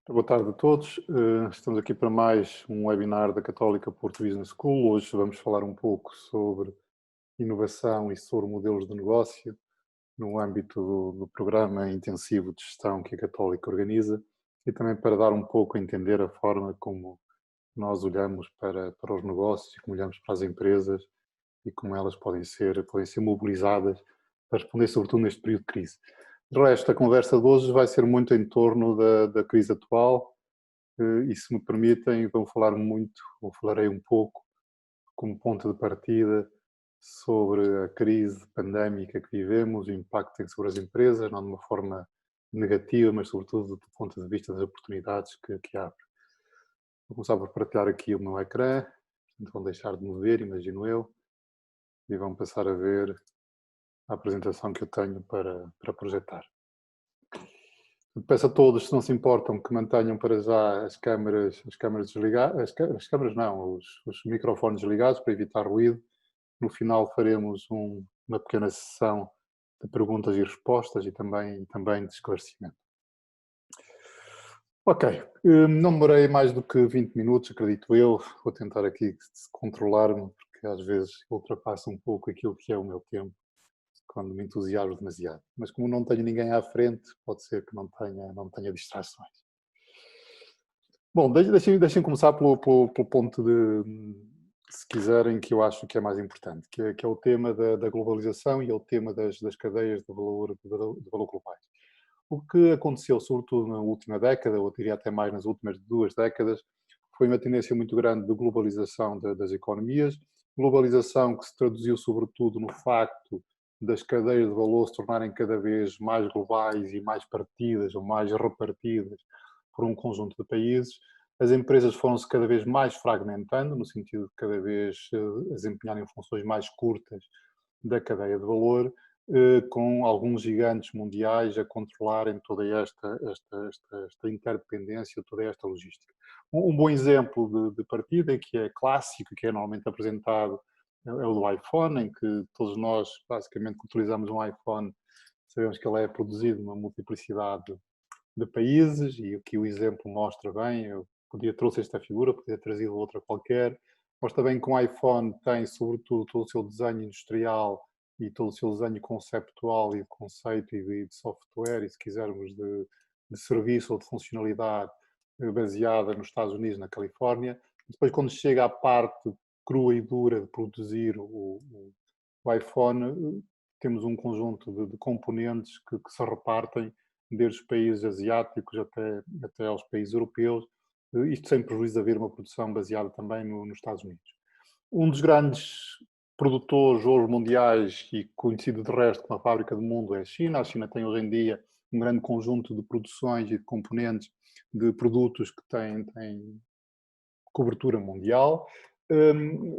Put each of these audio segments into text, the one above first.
Boa tarde a todos. Estamos aqui para mais um webinar da Católica Porto Business School. Hoje vamos falar um pouco sobre inovação e sobre modelos de negócio no âmbito do programa intensivo de gestão que a Católica organiza e também para dar um pouco a entender a forma como nós olhamos para os negócios e como olhamos para as empresas e como elas podem ser mobilizadas para responder sobretudo neste período de crise. De resto, a conversa de hoje vai ser muito em torno da crise atual, e se me permitem, falarei um pouco como ponto de partida sobre a crise pandémica que vivemos, o impacto que tem sobre as empresas, não de uma forma negativa, mas sobretudo do ponto de vista das oportunidades que abre. Vou começar por partilhar aqui o meu ecrã, portanto vão deixar de me ver, imagino eu, e vão passar a ver a apresentação que eu tenho para projetar. Peço a todos, se não se importam, que mantenham para já as câmaras desligadas, as câmaras não, os microfones ligados para evitar ruído. No final faremos uma pequena sessão de perguntas e respostas e também de esclarecimento. Ok, não demorei mais do que 20 minutos, acredito eu. Vou tentar aqui controlar-me, porque às vezes ultrapasso um pouco aquilo que é o meu tempo quando me entusiasmo demasiado. Mas como não tenho ninguém à frente, pode ser que não tenha distrações. Bom, deixem começar pelo ponto se quiserem, que eu acho que é mais importante, que é o tema da globalização e é o tema das cadeias de valor globais. O que aconteceu, sobretudo na última década, ou eu diria até mais nas últimas 2 décadas, foi uma tendência muito grande de globalização das economias, globalização que se traduziu sobretudo no facto das cadeias de valor se tornarem cada vez mais globais e mais partidas ou mais repartidas por um conjunto de países. As empresas foram-se cada vez mais fragmentando, no sentido de cada vez desempenharem funções mais curtas da cadeia de valor, com alguns gigantes mundiais a controlarem toda esta interdependência, toda esta logística. Um bom exemplo de partida, que é clássico, que é normalmente apresentado, é o do iPhone, em que todos nós, basicamente, que utilizamos um iPhone, sabemos que ele é produzido numa multiplicidade de países, e aqui o exemplo mostra bem. Eu trouxe esta figura, podia ter trazido outra qualquer. Mostra bem que um iPhone tem, sobretudo, todo o seu desenho industrial e todo o seu desenho conceptual e de conceito e de software, e se quisermos de serviço ou de funcionalidade, baseada nos Estados Unidos, na Califórnia. Depois, quando chega à parte crua e dura de produzir o iPhone, temos um conjunto de componentes que se repartem desde os países asiáticos até aos países europeus, isto sem prejuízo de haver uma produção baseada também nos Estados Unidos. Um dos grandes produtores hoje mundiais e conhecido de resto como a fábrica do mundo é a China. A China tem hoje em dia um grande conjunto de produções e de componentes de produtos que têm cobertura mundial.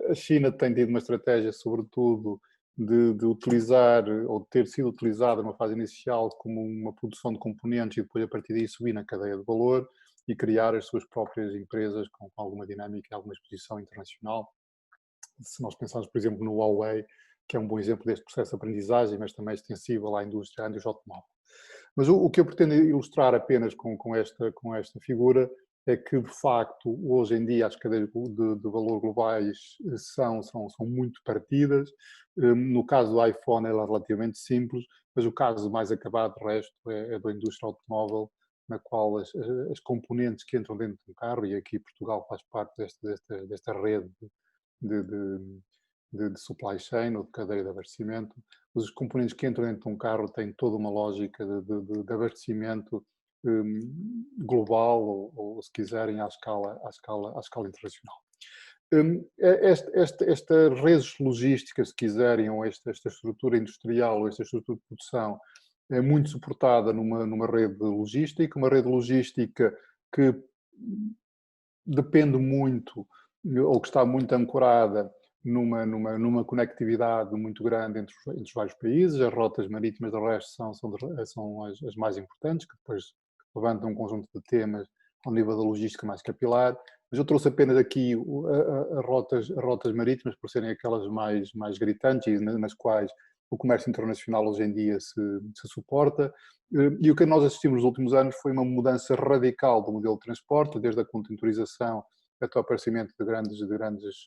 A China tem tido uma estratégia, sobretudo, de utilizar, ou de ter sido utilizada numa fase inicial como uma produção de componentes e depois a partir daí subir na cadeia de valor e criar as suas próprias empresas com alguma dinâmica e alguma exposição internacional. Se nós pensarmos, por exemplo, no Huawei, que é um bom exemplo deste processo de aprendizagem, mas também extensível à indústria automóvel. Mas o que eu pretendo ilustrar apenas com esta figura é que, de facto, hoje em dia as cadeias de valor globais são muito partidas. No caso do iPhone, ela é relativamente simples, mas o caso mais acabado, de resto, é da indústria automóvel, na qual as componentes que entram dentro de um carro, e aqui Portugal faz parte desta rede de supply chain ou de cadeia de abastecimento. Os componentes que entram dentro de um carro têm toda uma lógica de abastecimento global ou, se quiserem, à escala internacional. Esta redes logísticas, se quiserem, ou esta estrutura industrial ou esta estrutura de produção é muito suportada numa rede logística, que depende muito ou que está muito ancorada numa conectividade muito grande entre os vários países. As rotas marítimas, do resto, são as mais importantes, que depois levantam um conjunto de temas ao nível da logística mais capilar. Mas eu trouxe apenas aqui as rotas marítimas por serem aquelas mais gritantes e nas quais o comércio internacional hoje em dia se suporta. E o que nós assistimos nos últimos anos foi uma mudança radical do modelo de transporte, desde a contentorização até o aparecimento de grandes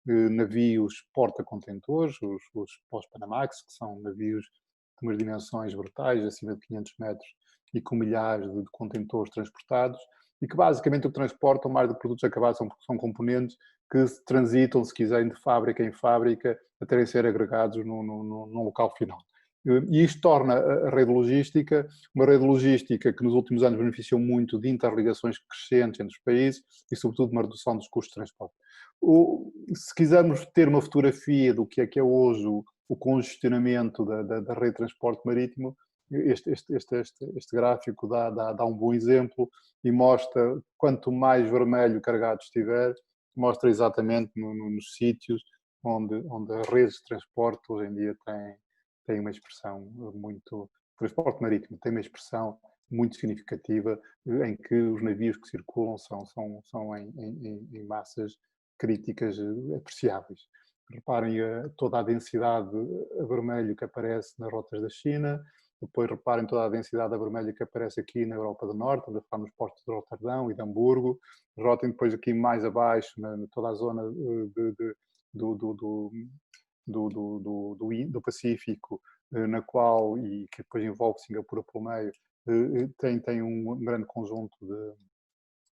navios porta-contentores, os pós-Panamax, que são navios de umas dimensões brutais, acima de 500 metros, e com milhares de contentores transportados, e que basicamente o que transportam mais de produtos acabados são componentes que se transitam, se quiserem, de fábrica em fábrica, até ser agregados num local final. E isto torna a rede logística uma rede logística que nos últimos anos beneficiou muito de interligações crescentes entre os países e, sobretudo, uma redução dos custos de transporte. Se quisermos ter uma fotografia do que é hoje o congestionamento da rede de transporte marítimo, este gráfico dá um bom exemplo e mostra, quanto mais vermelho carregado estiver, mostra exatamente nos sítios onde as redes de transporte hoje em dia têm uma expressão muito... Transporte marítimo tem uma expressão muito significativa, em que os navios que circulam são em massas críticas apreciáveis. Reparem toda a densidade a vermelho que aparece nas rotas da China, depois reparem toda a densidade a vermelho que aparece aqui na Europa do Norte, onde estamos nos portos de Roterdão e de Hamburgo. Rotem depois aqui mais abaixo, toda a zona do Pacífico, na qual, e que depois envolve Singapura pelo meio, tem um grande conjunto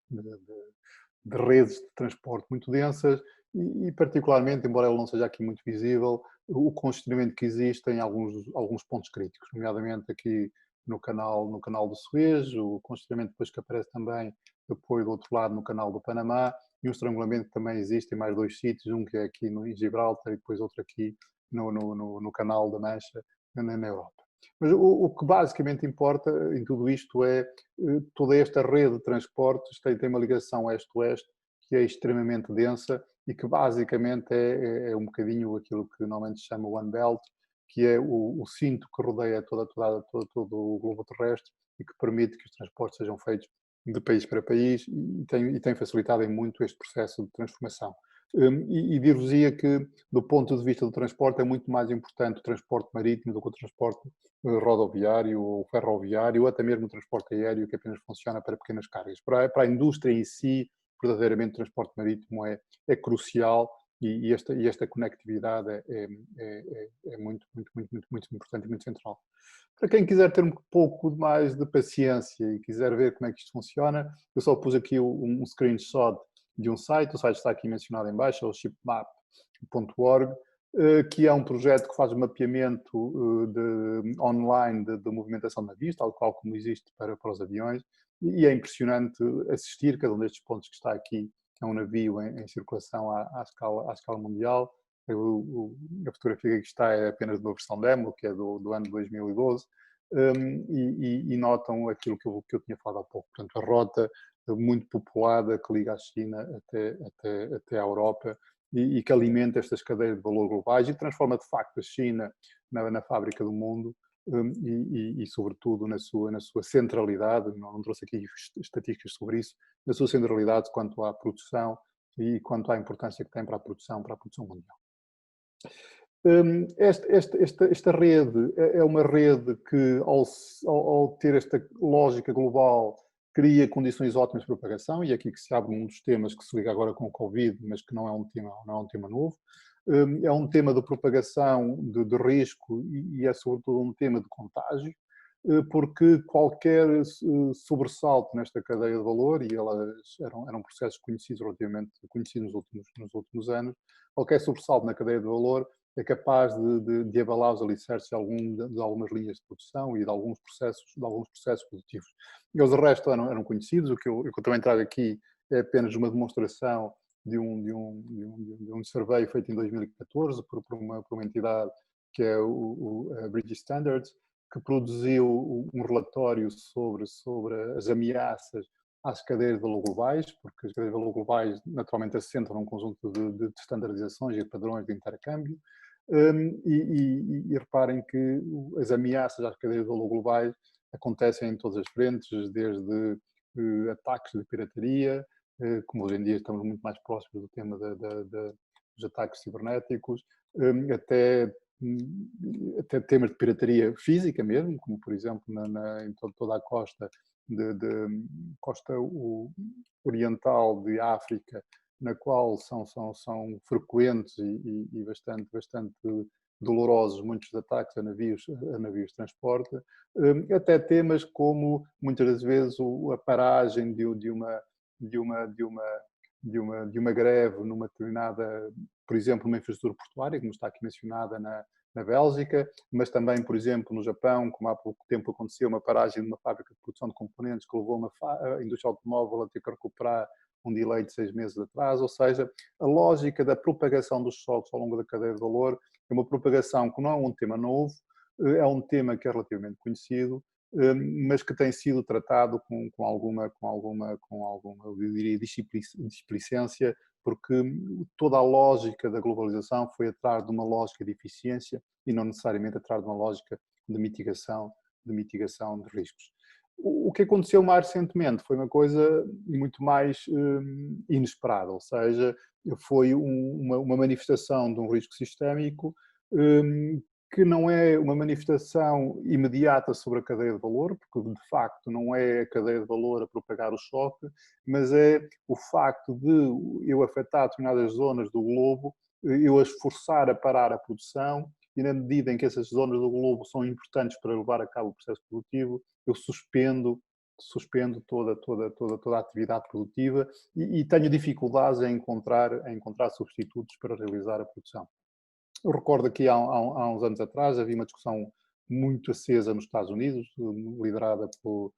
de redes de transporte muito densas e particularmente, embora ele não seja aqui muito visível, o congestionamento que existe em alguns pontos críticos, nomeadamente aqui no canal do Suez, o congestionamento depois que aparece também depois do outro lado no canal do Panamá, e um estrangulamento que também existe em mais dois sítios, um que é aqui em Gibraltar e depois outro aqui no canal da Mancha, na Europa. Mas o que basicamente importa em tudo isto é toda esta rede de transportes tem uma ligação oeste-oeste que é extremamente densa e que basicamente é um bocadinho aquilo que normalmente se chama One Belt, que é o cinto que rodeia todo o globo terrestre e que permite que os transportes sejam feitos de país para país e tem facilitado em muito este processo de transformação. E dir-vos-ia que, do ponto de vista do transporte, é muito mais importante o transporte marítimo do que o transporte rodoviário ou ferroviário, ou até mesmo o transporte aéreo, que apenas funciona para pequenas cargas. Para a indústria em si, verdadeiramente, o transporte marítimo é crucial e esta conectividade é muito importante e muito central. Para quem quiser ter um pouco mais de paciência e quiser ver como é que isto funciona, eu só pus aqui um screenshot de um site, o site está aqui mencionado em baixo, é o shipmap.org, que é um projeto que faz mapeamento online de movimentação de navios, tal qual como existe para os aviões, e é impressionante assistir cada um destes pontos que está aqui, é um navio em circulação à escala mundial. A fotografia que aqui está é apenas de uma versão demo, que é do ano 2012, e notam aquilo que eu tinha falado há pouco, portanto a rota muito populada que liga a China até à Europa e que alimenta estas cadeias de valor globais e transforma de facto a China na fábrica do mundo e sobretudo na sua centralidade, não trouxe aqui estatísticas sobre isso, na sua centralidade quanto à produção e quanto à importância que tem para a produção mundial. Esta rede é uma rede que, ao ter esta lógica global, cria condições ótimas de propagação, e é aqui que se abre um dos temas que se liga agora com o Covid, mas que não é um tema novo. É um tema de propagação de risco e é sobretudo um tema de contágio, porque qualquer sobressalto nesta cadeia de valor, e elas eram processos relativamente conhecidos nos últimos anos, qualquer sobressalto na cadeia de valor é capaz de abalar os alicerces de algumas linhas de produção e de alguns processos produtivos. Eles, de resto, eram conhecidos. O que eu também trago aqui é apenas uma demonstração de um survey feito em 2014 por uma entidade que é a British Standards, que produziu um relatório sobre as ameaças às cadeias de valor globais, porque as cadeias de valor globais naturalmente assentam num conjunto de standardizações e padrões de intercâmbio, e reparem que as ameaças às cadeias de valor globais acontecem em todas as frentes, desde ataques de pirataria, como hoje em dia estamos muito mais próximos do tema dos ataques cibernéticos, até até temas de pirataria física mesmo, como por exemplo em toda a costa costa oriental de África, na qual são frequentes e bastante dolorosos muitos ataques a navios de transporte, até temas como muitas das vezes a paragem de uma greve numa determinada, por exemplo, numa infraestrutura portuária, como está aqui mencionada na Bélgica, mas também, por exemplo, no Japão, como há pouco tempo aconteceu, uma paragem de uma fábrica de produção de componentes que levou a indústria automóvel a ter que recuperar um delay de 6 meses de atraso. Ou seja, a lógica da propagação dos choques ao longo da cadeia de valor é uma propagação que não é um tema novo, é um tema que é relativamente conhecido, mas que tem sido tratado com alguma, eu diria, displicência, porque toda a lógica da globalização foi atrás de uma lógica de eficiência e não necessariamente atrás de uma lógica de mitigação de riscos. O que aconteceu mais recentemente foi uma coisa muito mais inesperada, ou seja, foi uma manifestação de um risco sistémico que não é uma manifestação imediata sobre a cadeia de valor, porque de facto não é a cadeia de valor a propagar o choque, mas é o facto de eu afetar determinadas zonas do globo, eu as forçar a parar a produção, e na medida em que essas zonas do globo são importantes para levar a cabo o processo produtivo, eu suspendo toda a atividade produtiva e tenho dificuldades em encontrar substitutos para realizar a produção. Eu recordo aqui há uns anos atrás havia uma discussão muito acesa nos Estados Unidos, liderada pelo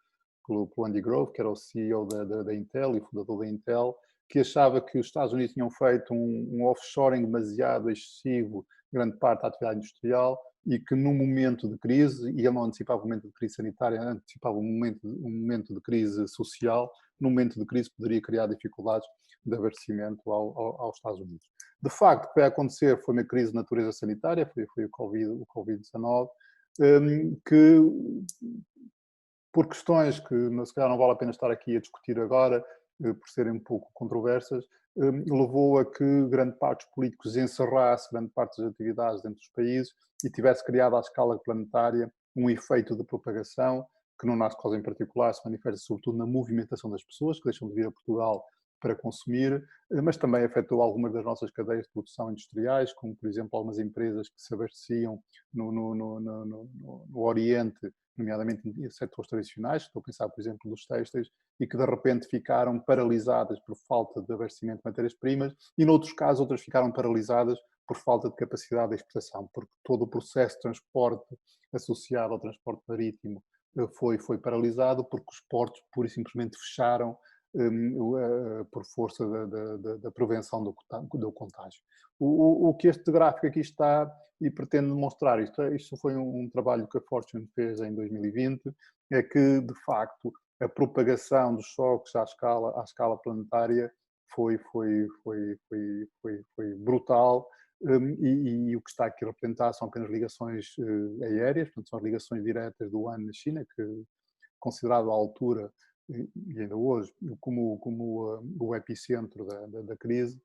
Andy Grove, que era o CEO da Intel e fundador da Intel, que achava que os Estados Unidos tinham feito um offshoring demasiado excessivo, grande parte da atividade industrial, e que num momento de crise, e ele não antecipava um momento de crise sanitária, antecipava um momento de crise social, num momento de crise poderia criar dificuldades de abastecimento aos Estados Unidos. De facto, o que vai acontecer foi uma crise de natureza sanitária, foi o Covid-19, que por questões que se calhar não vale a pena estar aqui a discutir agora, por serem um pouco controversas, levou a que grande parte dos políticos encerrasse grande parte das atividades dentro dos países e tivesse criado à escala planetária um efeito de propagação que no nosso caso em particular se manifesta sobretudo na movimentação das pessoas que deixam de vir a Portugal para consumir, mas também afetou algumas das nossas cadeias de produção industriais, como por exemplo algumas empresas que se abasteciam no Oriente, nomeadamente em setores tradicionais, estou a pensar por exemplo nos têxteis, e que de repente ficaram paralisadas por falta de abastecimento de matérias-primas e noutros casos outras ficaram paralisadas por falta de capacidade de exportação, porque todo o processo de transporte associado ao transporte marítimo foi paralisado porque os portos pura e simplesmente fecharam por força da prevenção do contágio. O que este gráfico aqui está e pretende demonstrar, isto foi um trabalho que a Fortune fez em 2020, é que de facto a propagação dos choques à escala planetária foi brutal, e o que está aqui representado são apenas ligações aéreas, portanto são as ligações diretas do Wuhan na China, que considerado à altura e ainda hoje como o epicentro da crise,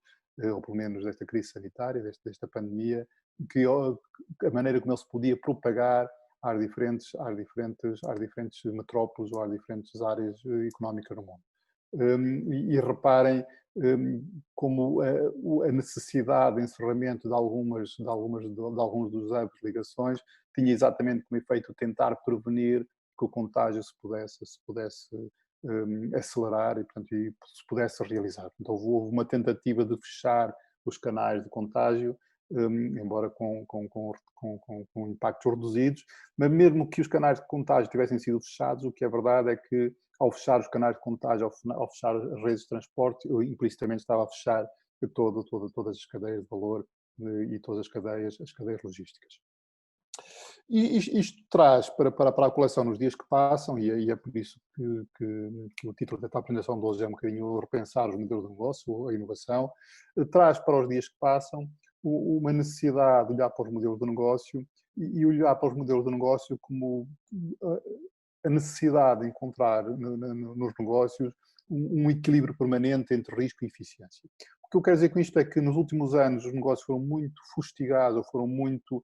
ou pelo menos desta crise sanitária, desta pandemia, que a maneira como ele se podia propagar às diferentes metrópoles ou às diferentes áreas económicas no mundo. E reparem como a necessidade de encerramento de alguns dos hubs de ligações tinha exatamente como efeito tentar prevenir que o contágio se pudesse acelerar e, portanto, se pudesse realizar. Então, houve uma tentativa de fechar os canais de contágio, embora com impactos reduzidos, mas mesmo que os canais de contágio tivessem sido fechados, o que é verdade é que ao fechar os canais de contágio, ao fechar as redes de transporte, eu implicitamente estava a fechar todas as cadeias de valor e todas as cadeias logísticas. E isto traz para a coleção nos dias que passam, e é por isso que o título da apresentação de hoje é um bocadinho repensar os modelos de negócio, a inovação, traz para os dias que passam uma necessidade de olhar para os modelos de negócio e olhar para os modelos de negócio como a necessidade de encontrar nos negócios um equilíbrio permanente entre risco e eficiência. O que eu quero dizer com isto é que nos últimos anos os negócios foram muito fustigados, foram muito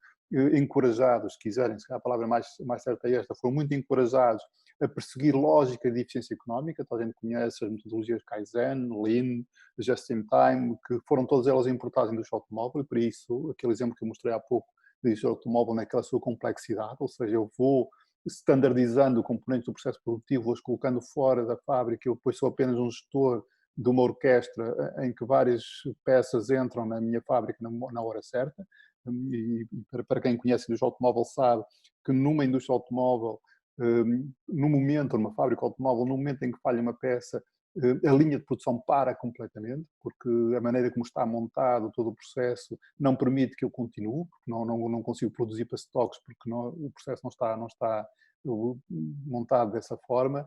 encorajados, se quiserem, se calhar a palavra mais certa é esta, foram muito encorajados a perseguir lógica de eficiência económica. Toda a gente conhece as metodologias Kaizen, Lean, Just in Time, que foram todas elas importadas na indústria automóvel, e por isso, aquele exemplo que eu mostrei há pouco da indústria automóvel naquela sua complexidade, ou seja, eu vou standardizando componentes do processo produtivo, vou-os colocando fora da fábrica, eu depois sou apenas um gestor de uma orquestra em que várias peças entram na minha fábrica na hora certa. E para quem conhece a indústria automóvel sabe que numa indústria automóvel, no momento, numa fábrica automóvel, no momento em que falha uma peça, a linha de produção para completamente, porque a maneira como está montado todo o processo não permite que eu continue, porque não consigo produzir para stocks, porque o processo não está montado dessa forma.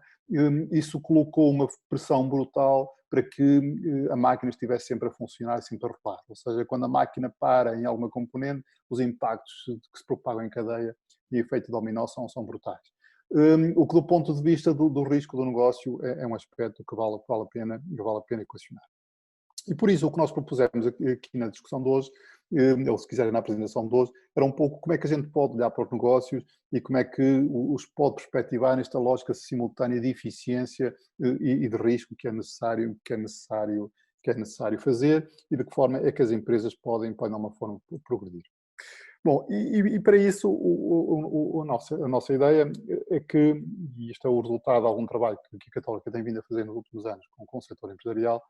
Isso colocou uma pressão brutal para que a máquina estivesse sempre a funcionar, sempre a rolar. Ou seja, quando a máquina para em alguma componente, os impactos que se propagam em cadeia e efeito dominó são brutais. O que do ponto de vista do risco do negócio é um aspecto que vale a pena equacionar. E por isso o que nós propusemos aqui na discussão de hoje, ou se quiserem na apresentação de hoje, era um pouco como é que a gente pode olhar para os negócios e como é que os pode perspectivar nesta lógica simultânea de eficiência e de risco que é necessário fazer, e de que forma é que as empresas podem de alguma forma progredir. Bom, e para isso a nossa ideia é que, e isto é o resultado de algum trabalho que a Católica tem vindo a fazer nos últimos anos com o setor empresarial,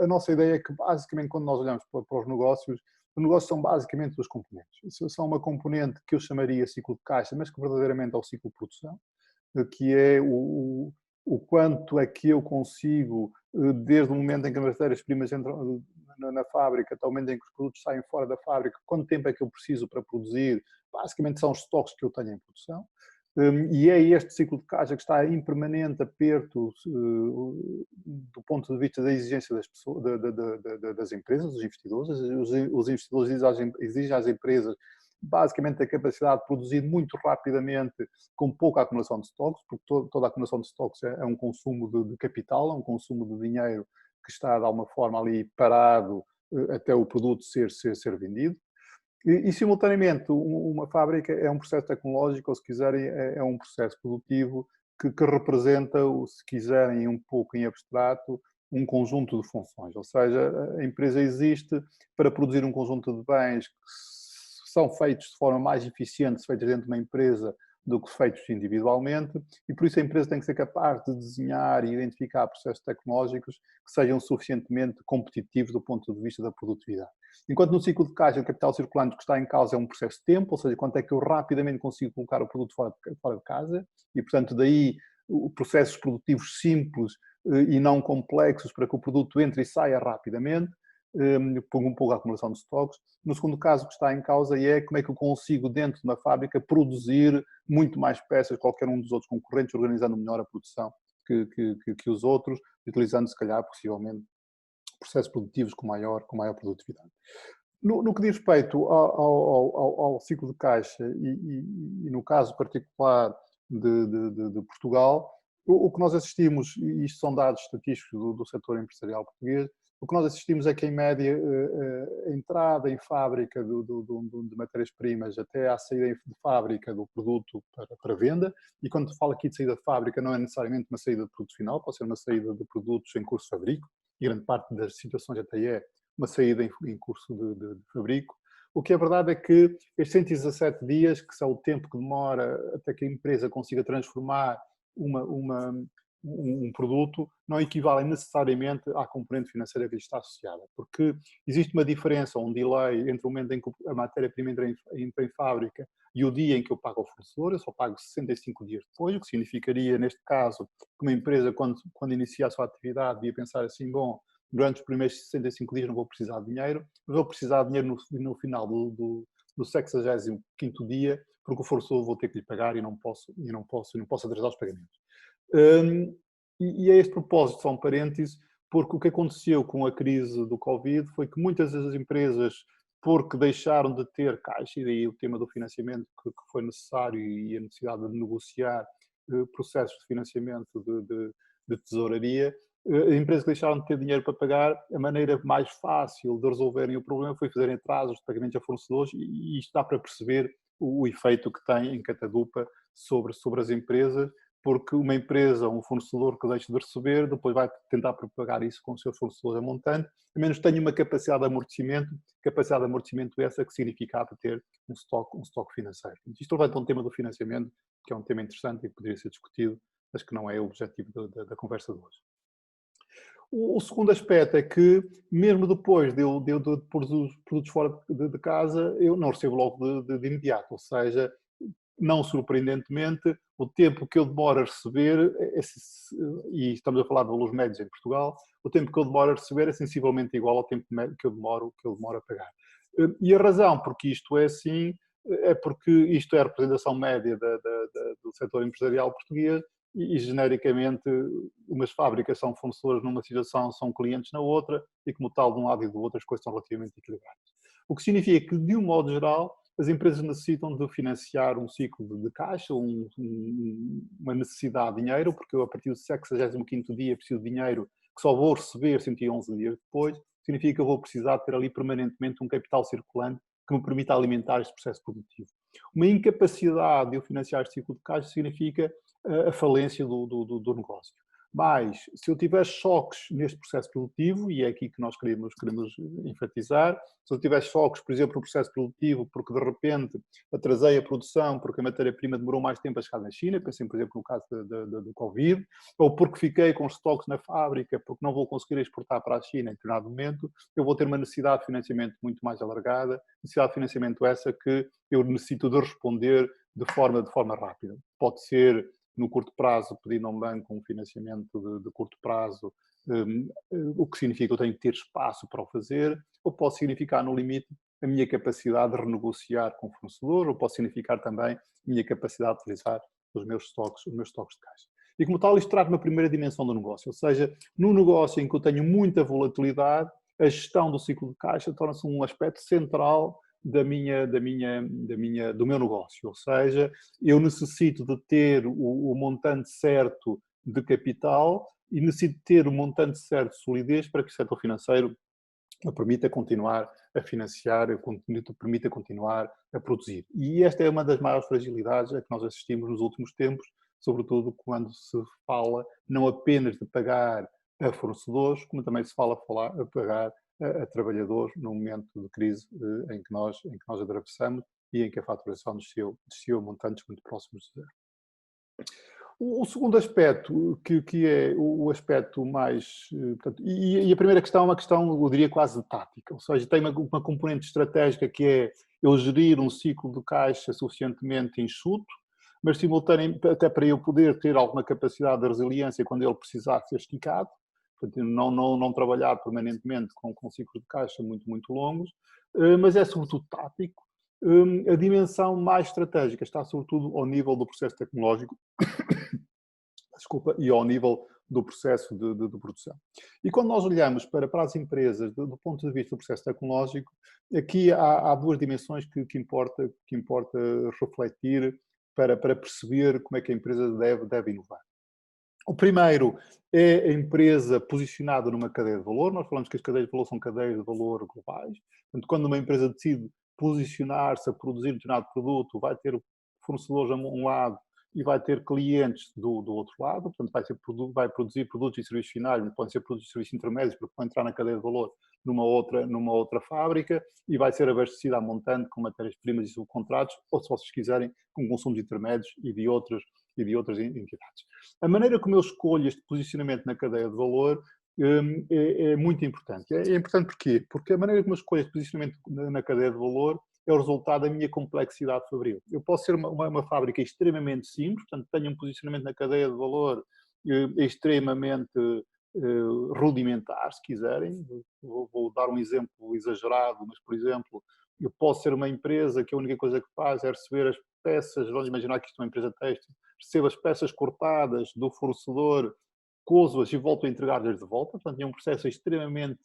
a nossa ideia é que basicamente quando nós olhamos para os negócios são basicamente duas componentes. São uma componente que eu chamaria ciclo de caixa, mas que verdadeiramente é o ciclo de produção, que é o quanto é que eu consigo, desde o momento em que as matérias-primas entram na fábrica até o momento em que os produtos saem fora da fábrica, quanto tempo é que eu preciso para produzir. Basicamente são os estoques que eu tenho em produção. E é este ciclo de caixa que está em permanente aperto do ponto de vista da exigência das pessoas, das empresas, dos investidores. Os investidores exigem às empresas basicamente a capacidade de produzir muito rapidamente com pouca acumulação de estoques, porque toda a acumulação de estoques é um consumo de capital, é um consumo de dinheiro que está de alguma forma ali parado até o produto ser vendido. E simultaneamente, uma fábrica é um processo tecnológico, ou se quiserem, é um processo produtivo que representa, se quiserem, um pouco em abstrato, um conjunto de funções. Ou seja, a empresa existe para produzir um conjunto de bens que são feitos de forma mais eficiente, feitos dentro de uma empresa, do que feitos individualmente, e por isso a empresa tem que ser capaz de desenhar e identificar processos tecnológicos que sejam suficientemente competitivos do ponto de vista da produtividade. Enquanto no ciclo de caixa, o capital circulante que está em causa é um processo de tempo, ou seja, quanto é que eu rapidamente consigo colocar o produto fora de casa, e portanto daí processos produtivos simples e não complexos para que o produto entre e saia rapidamente, um pouco a acumulação de estoques. No segundo caso que está em causa é como é que eu consigo dentro de uma fábrica produzir muito mais peças que qualquer um dos outros concorrentes, organizando melhor a produção que os outros, utilizando se calhar possivelmente processos produtivos com maior produtividade. No que diz respeito ao ciclo de caixa e no caso particular de Portugal, o que nós assistimos, e isto são dados estatísticos do setor empresarial português, o que nós assistimos é que, em média, a entrada em fábrica de matérias-primas até à saída de fábrica do produto para venda, e quando falo aqui de saída de fábrica não é necessariamente uma saída de produto final, pode ser uma saída de produtos em curso de fabrico, e grande parte das situações até é uma saída em curso de fabrico. O que é verdade é que estes 117 dias, que são o tempo que demora até que a empresa consiga transformar um produto, não equivalem necessariamente à componente financeira que lhe está associada, porque existe uma diferença, um delay entre o momento em que a matéria-prima entra em fábrica e o dia em que eu pago ao fornecedor. Eu só pago 65 dias depois, o que significaria, neste caso, que uma empresa, quando inicia a sua atividade, devia pensar assim: bom, durante os primeiros 65 dias não vou precisar de dinheiro, mas vou precisar de dinheiro no final do 65º dia, porque o fornecedor vou ter que lhe pagar e não posso atrasar os pagamentos. E a este propósito, só um parêntese, porque o que aconteceu com a crise do Covid foi que muitas das empresas, porque deixaram de ter caixa, e daí o tema do financiamento que foi necessário e a necessidade de negociar processos de financiamento de tesouraria, empresas que deixaram de ter dinheiro para pagar, a maneira mais fácil de resolverem o problema foi fazerem atrasos de pagamentos a fornecedores, e isto dá para perceber o efeito que tem em catadupa sobre as empresas, porque uma empresa, um fornecedor que deixa de receber, depois vai tentar propagar isso com o seu fornecedor a montante, a menos que tenha uma capacidade de amortecimento essa que significava ter um estoque financeiro. Isto levanta um tema do financiamento, que é um tema interessante e que poderia ser discutido, mas que não é o objetivo da conversa de hoje. O segundo aspecto é que, mesmo depois de eu pôr os produtos fora de casa, eu não recebo logo de imediato, ou seja, não surpreendentemente, o tempo que eu demoro a receber, e estamos a falar de valores médios em Portugal, o tempo que eu demoro a receber é sensivelmente igual ao tempo que eu demoro a pagar. E a razão porque isto é assim é porque isto é a representação média do setor empresarial português e, genericamente, umas fábricas são fornecedoras numa situação, são clientes na outra, e como tal, de um lado e do outro as coisas são relativamente equilibradas. O que significa que, de um modo geral, as empresas necessitam de financiar um ciclo de caixa, uma necessidade de dinheiro, porque eu, a partir do 65º dia, preciso de dinheiro que só vou receber 111 dias depois. Significa que eu vou precisar ter ali permanentemente um capital circulante que me permita alimentar este processo produtivo. Uma incapacidade de eu financiar este ciclo de caixa significa a falência do negócio. Mas, se eu tiver choques neste processo produtivo, e é aqui que nós queremos enfatizar, se eu tiver choques, por exemplo, no processo produtivo, porque de repente atrasei a produção, porque a matéria-prima demorou mais tempo a chegar na China, pensem, por exemplo, no caso do Covid, ou porque fiquei com estoques na fábrica, porque não vou conseguir exportar para a China em determinado momento, eu vou ter uma necessidade de financiamento muito mais alargada, necessidade de financiamento essa que eu necessito de responder de forma rápida. Pode ser no curto prazo, pedir a um banco um financiamento de curto prazo, o que significa que eu tenho que ter espaço para o fazer, ou pode significar, no limite, a minha capacidade de renegociar com o fornecedor, ou pode significar também a minha capacidade de utilizar os meus estoques de caixa. E, como tal, isto traz uma primeira dimensão do negócio, ou seja, num negócio em que eu tenho muita volatilidade, a gestão do ciclo de caixa torna-se um aspecto central do meu negócio, ou seja, eu necessito de ter o montante certo de capital e necessito de ter o montante certo de solidez para que o setor financeiro me permita continuar a financiar, permita continuar a produzir. E esta é uma das maiores fragilidades a que nós assistimos nos últimos tempos, sobretudo quando se fala não apenas de pagar a fornecedores, como também se fala a pagar a trabalhadores no momento de crise em que nós atravessamos e em que a faturação desceu a montantes muito próximos de zero. O segundo aspecto, que é o aspecto mais... Portanto, e a primeira questão é uma questão, eu diria, quase tática, ou seja, tem uma componente estratégica que é eu gerir um ciclo de caixa suficientemente enxuto, mas simultaneamente, até para eu poder ter alguma capacidade de resiliência quando ele precisar ser esticado, portanto, não trabalhar permanentemente com ciclos de caixa muito longos, mas é sobretudo tático. A dimensão mais estratégica está sobretudo ao nível do processo tecnológico, e ao nível do processo de produção. E quando nós olhamos para as empresas do ponto de vista do processo tecnológico, aqui há duas dimensões que importa refletir para perceber como é que a empresa deve inovar. O primeiro é a empresa posicionada numa cadeia de valor. Nós falamos que as cadeias de valor são cadeias de valor globais. Portanto, quando uma empresa decide posicionar-se a produzir um determinado produto, vai ter fornecedores a um lado e vai ter clientes do outro lado. Portanto, vai produzir produtos e serviços finais, mas podem ser produtos e serviços intermédios, porque vão entrar na cadeia de valor numa outra fábrica, e vai ser abastecida a montante com matérias-primas e subcontratos, ou, se vocês quiserem, com consumos intermédios e de outras entidades. A maneira como eu escolho este posicionamento na cadeia de valor é muito importante. É importante porquê? Porque a maneira como eu escolho este posicionamento na cadeia de valor é o resultado da minha complexidade fabril. Eu posso ser uma fábrica extremamente simples, portanto, tenho um posicionamento na cadeia de valor extremamente rudimentar, se quiserem. Vou dar um exemplo exagerado, mas, por exemplo, eu posso ser uma empresa que a única coisa que faz é receber as peças, vamos imaginar que isto é uma empresa têxtil, recebo as peças cortadas do fornecedor, cozo-as e volto a entregar-lhes de volta. Portanto, é um processo extremamente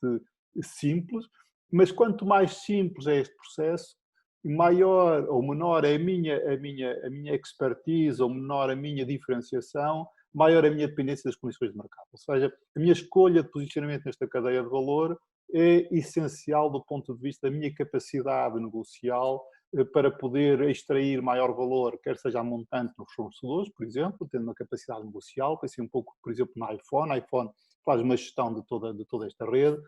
simples, mas quanto mais simples é este processo, maior ou menor é a minha expertise, ou menor a minha diferenciação, maior é a minha dependência das condições de mercado. Ou seja, a minha escolha de posicionamento nesta cadeia de valor é essencial do ponto de vista da minha capacidade negocial para poder extrair maior valor, quer seja a montante nos fornecedores, por exemplo, tendo uma capacidade negocial, pensei um pouco, por exemplo, no iPhone. A iPhone faz uma gestão de toda esta rede,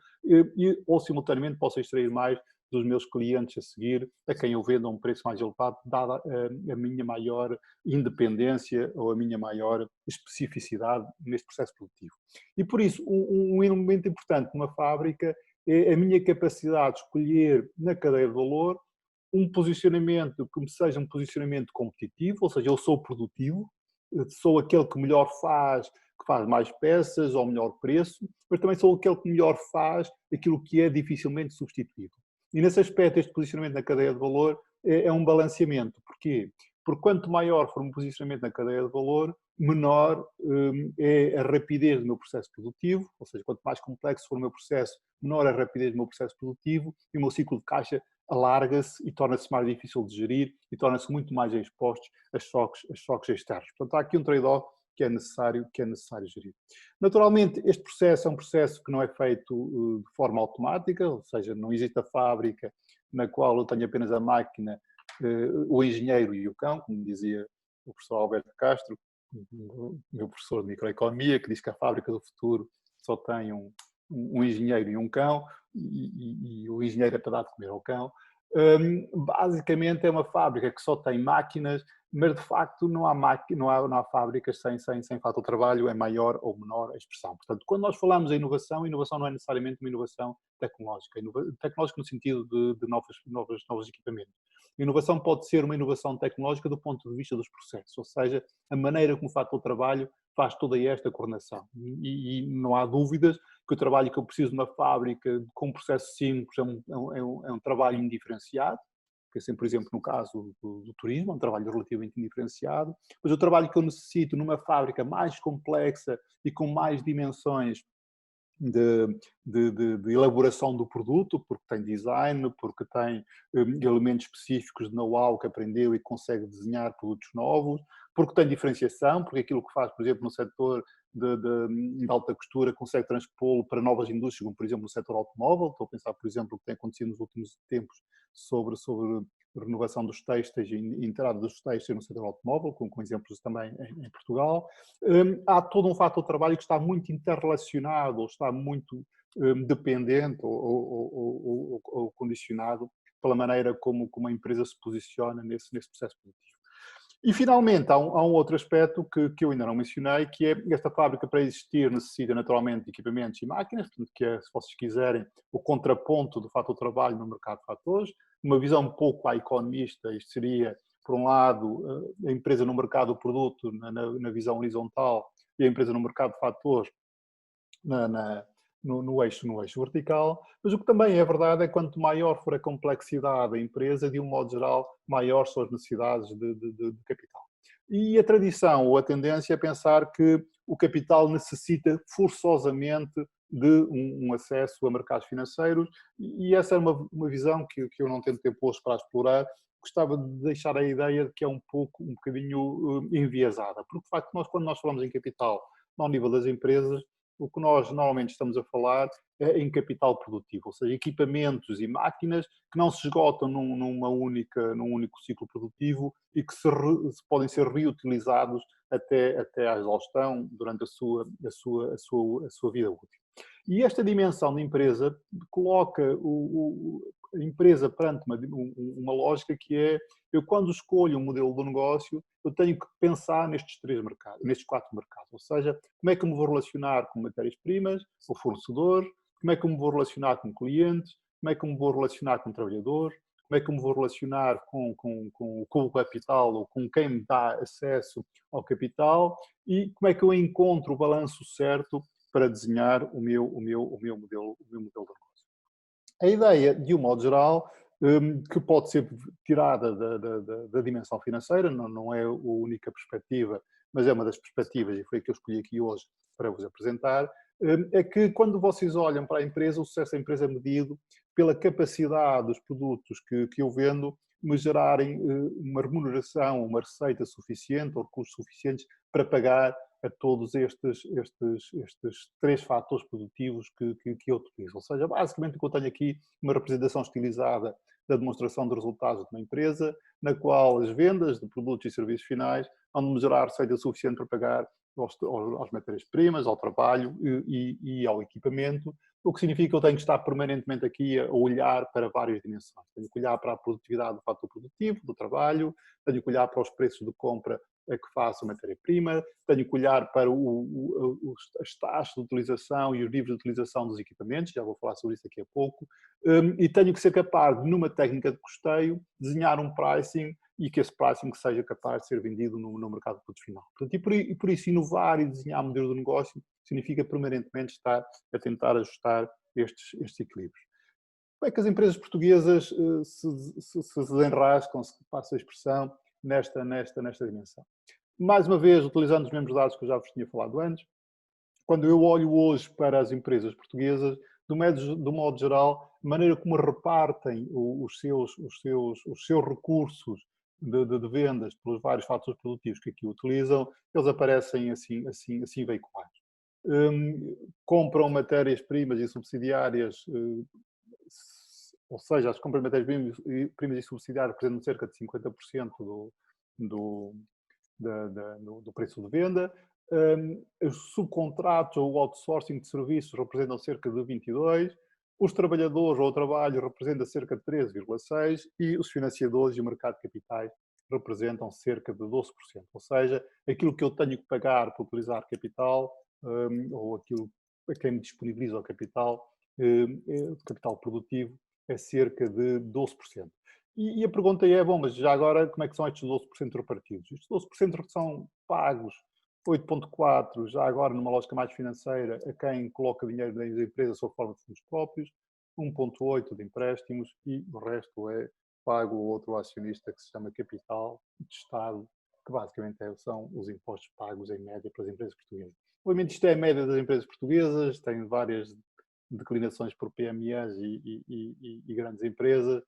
ou simultaneamente posso extrair mais dos meus clientes a seguir, a quem eu vendo a um preço mais elevado, dada a minha maior independência ou a minha maior especificidade neste processo produtivo. E por isso, um elemento importante numa fábrica é a minha capacidade de escolher na cadeia de valor um posicionamento que me seja um posicionamento competitivo, ou seja, eu sou produtivo, sou aquele que melhor faz, que faz mais peças ao melhor preço, mas também sou aquele que melhor faz aquilo que é dificilmente substituível. E nesse aspecto, este posicionamento na cadeia de valor é um balanceamento. Porquê? Porque quanto maior for o meu posicionamento na cadeia de valor, menor é a rapidez do meu processo produtivo, ou seja, quanto mais complexo for o meu processo, menor a rapidez do meu processo produtivo e o meu ciclo de caixa alarga-se e torna-se mais difícil de gerir e torna-se muito mais exposto a choques externos. Portanto, há aqui um trade-off que é necessário gerir. Naturalmente, este processo é um processo que não é feito de forma automática, ou seja, não existe a fábrica na qual eu tenho apenas a máquina, o engenheiro e o cão, como dizia o professor Alberto Castro, o meu professor de microeconomia, que diz que a fábrica do futuro só tem um engenheiro e um cão, e o engenheiro é para dar de comer ao cão. Basicamente é uma fábrica que só tem máquinas, mas de facto não há fábricas sem fato de trabalho, é maior ou menor a expressão. Portanto, quando nós falamos em inovação, a inovação não é necessariamente uma inovação tecnológica, tecnológica no sentido de novos equipamentos. A inovação pode ser uma inovação tecnológica do ponto de vista dos processos, ou seja, a maneira como o fato de trabalho faz toda esta coordenação. E não há dúvidas que o trabalho que eu preciso numa fábrica com um processo simples é um trabalho indiferenciado, que é sempre, por exemplo, no caso do turismo, é um trabalho relativamente indiferenciado, mas o trabalho que eu necessito numa fábrica mais complexa e com mais dimensões de elaboração do produto, porque tem design, porque tem elementos específicos de know-how que aprendeu e consegue desenhar produtos novos, porque tem diferenciação, porque aquilo que faz, por exemplo, no setor de alta costura consegue transpô-lo para novas indústrias, como por exemplo no setor automóvel. Estou a pensar, por exemplo, o que tem acontecido nos últimos tempos sobre renovação dos têxteis e entrada dos têxteis no setor automóvel, com exemplos também em Portugal. Há todo um fator de trabalho que está muito interrelacionado ou está muito dependente ou condicionado pela maneira como a empresa se posiciona nesse processo produtivo. E, finalmente, há um outro aspecto que eu ainda não mencionei, que é esta fábrica, para existir, necessita naturalmente de equipamentos e máquinas, portanto, que é, se vocês quiserem, o contraponto do fator trabalho no mercado de fatores. Uma visão um pouco economista, isto seria, por um lado, a empresa no mercado do produto, na visão horizontal, e a empresa no mercado de fatores, no eixo vertical, mas o que também é verdade é que quanto maior for a complexidade da empresa, de um modo geral, maior são as necessidades de capital. E a tradição ou a tendência é pensar que o capital necessita forçosamente de um acesso a mercados financeiros, e essa é uma visão que eu não tenho tempo hoje para explorar. Gostava de deixar a ideia de que é um bocadinho enviesada, porque de facto quando nós falamos em capital ao nível das empresas, o que nós normalmente estamos a falar é em capital produtivo, ou seja, equipamentos e máquinas que não se esgotam num único ciclo produtivo e que podem ser reutilizados até à exaustão durante a sua vida útil. E esta dimensão da empresa coloca a empresa perante uma lógica que é: eu, quando escolho um modelo de negócio, eu tenho que pensar nestes 4 mercados. Ou seja, como é que eu me vou relacionar com matérias-primas, com fornecedores, como é que eu me vou relacionar com clientes, como é que eu me vou relacionar com trabalhadores, como é que eu me vou relacionar com o capital ou com quem me dá acesso ao capital, e como é que eu encontro o balanço certo para desenhar o meu modelo de negócio. A ideia, de um modo geral, que pode ser tirada da dimensão financeira, não é a única perspectiva, mas é uma das perspectivas, e foi a que eu escolhi aqui hoje para vos apresentar, é que quando vocês olham para a empresa, o sucesso da empresa é medido pela capacidade dos produtos que eu vendo me gerarem uma remuneração, uma receita suficiente ou recursos suficientes para pagar a todos estes três fatores produtivos que eu utilizo. Ou seja, basicamente o que eu tenho aqui uma representação estilizada da demonstração de resultados de uma empresa, na qual as vendas de produtos e serviços finais vão me gerar receita suficiente para pagar às matérias-primas, ao trabalho e ao equipamento, o que significa que eu tenho que estar permanentemente aqui a olhar para várias dimensões. Tenho que olhar para a produtividade do fator produtivo, do trabalho, tenho que olhar para os preços de compra a que faço a matéria-prima, tenho que olhar para as taxas de utilização e os níveis de utilização dos equipamentos, já vou falar sobre isso daqui a pouco, e tenho que ser capaz, numa técnica de custeio, desenhar um pricing e que esse pricing seja capaz de ser vendido no mercado de produto final. Portanto, e por isso inovar e desenhar modelos de negócio significa permanentemente estar a tentar ajustar estes equilíbrios. Como é que as empresas portuguesas se desenrascam, se passa a expressão, nesta dimensão? Mais uma vez, utilizando os mesmos dados que eu já vos tinha falado antes, quando eu olho hoje para as empresas portuguesas, do modo geral, a maneira como repartem os seus recursos de vendas pelos vários fatores produtivos que aqui utilizam, eles aparecem assim veiculados. Compram matérias-primas e subsidiárias, ou seja, as compras de matérias-primas e subsidiárias representam cerca de 50% do preço de venda. Os subcontratos ou o outsourcing de serviços representam cerca de 22%, os trabalhadores ou o trabalho representa cerca de 13,6% e os financiadores e o mercado de capitais representam cerca de 12%. Ou seja, aquilo que eu tenho que pagar para utilizar capital, ou aquilo a quem me disponibiliza o capital, capital produtivo, é cerca de 12%. E a pergunta é, bom, mas já agora como é que são estes 12% repartidos? Estes 12% são pagos 8,4% já agora numa lógica mais financeira a quem coloca dinheiro nas empresas sob forma de fundos próprios, 1,8% de empréstimos e o resto é pago ao outro acionista que se chama capital de Estado, que basicamente são os impostos pagos em média para as empresas portuguesas. Obviamente isto é a média das empresas portuguesas, tem várias declinações por PMEs e grandes empresas,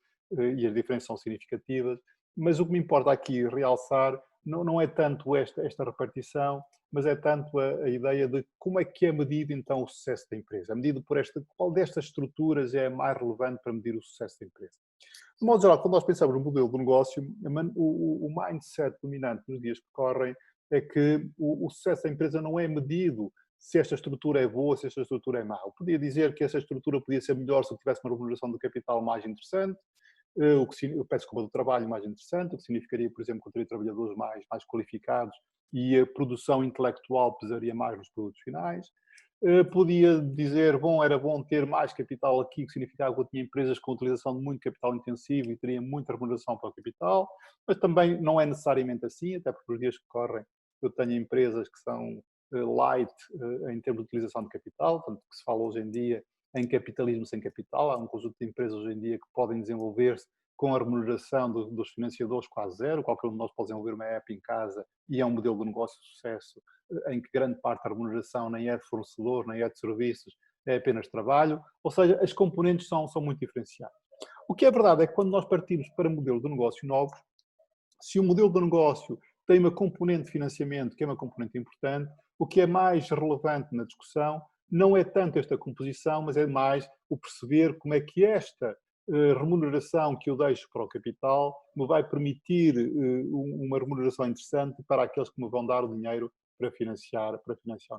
e as diferenças são significativas, mas o que me importa aqui realçar não é tanto esta repartição, mas é tanto a ideia de como é que é medido então o sucesso da empresa. É medido por qual destas estruturas é mais relevante para medir o sucesso da empresa. De modo geral, quando nós pensamos no modelo de negócio, o mindset dominante nos dias que correm é que o sucesso da empresa não é medido se esta estrutura é boa, se esta estrutura é má. Eu podia dizer que essa estrutura podia ser melhor se eu tivesse uma remuneração do capital mais interessante, eu peço desculpa, do trabalho mais interessante, o que significaria, por exemplo, que eu teria trabalhadores mais qualificados e a produção intelectual pesaria mais nos produtos finais. Podia dizer, bom, era bom ter mais capital aqui, que significava que eu tinha empresas com utilização de muito capital intensivo e teria muita remuneração para o capital, mas também não é necessariamente assim, até porque nos dias que correm eu tenho empresas que são light em termos de utilização de capital, tanto que se fala hoje em dia em capitalismo sem capital. Há um conjunto de empresas hoje em dia que podem desenvolver-se com a remuneração dos financiadores quase zero. Qualquer um de nós pode desenvolver uma app em casa e é um modelo de negócio de sucesso em que grande parte da remuneração nem é de fornecedor, nem é de serviços, é apenas trabalho. Ou seja, as componentes são muito diferenciadas. O que é verdade é que quando nós partimos para modelos de negócio novos, se o modelo de negócio tem uma componente de financiamento, que é uma componente importante, o que é mais relevante na discussão não é tanto esta composição, mas é mais o perceber como é que esta remuneração que eu deixo para o capital me vai permitir uma remuneração interessante para aqueles que me vão dar o dinheiro para financiar o negócio.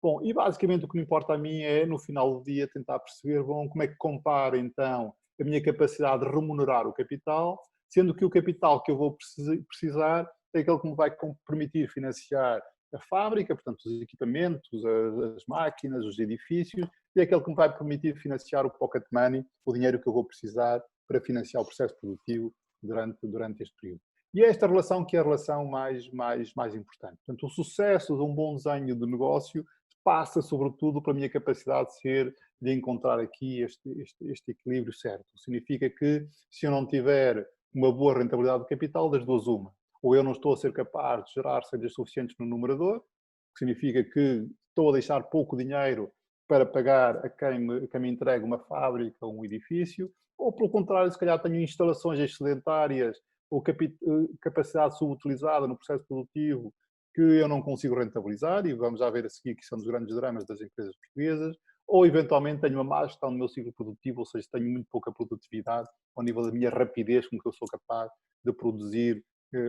Bom, e basicamente o que me importa a mim é, no final do dia, tentar perceber, bom, como é que compara então a minha capacidade de remunerar o capital, sendo que o capital que eu vou precisar é aquele que me vai permitir financiar a fábrica, portanto, os equipamentos, as máquinas, os edifícios, e é aquele que me vai permitir financiar o pocket money, o dinheiro que eu vou precisar para financiar o processo produtivo durante este período. E é esta relação que é a relação mais importante. Portanto, o sucesso de um bom desenho de negócio passa, sobretudo, pela minha capacidade de encontrar aqui este equilíbrio certo. Significa que, se eu não tiver uma boa rentabilidade do capital, das duas uma. Ou eu não estou a ser capaz de gerar receitas suficientes no numerador, que significa que estou a deixar pouco dinheiro para pagar a quem me entrega uma fábrica ou um edifício, ou, pelo contrário, se calhar tenho instalações excedentárias ou capacidade subutilizada no processo produtivo que eu não consigo rentabilizar, e vamos já ver a seguir que são dos grandes dramas das empresas portuguesas, ou eventualmente tenho uma má gestão no meu ciclo produtivo, ou seja, tenho muito pouca produtividade ao nível da minha rapidez com que eu sou capaz de produzir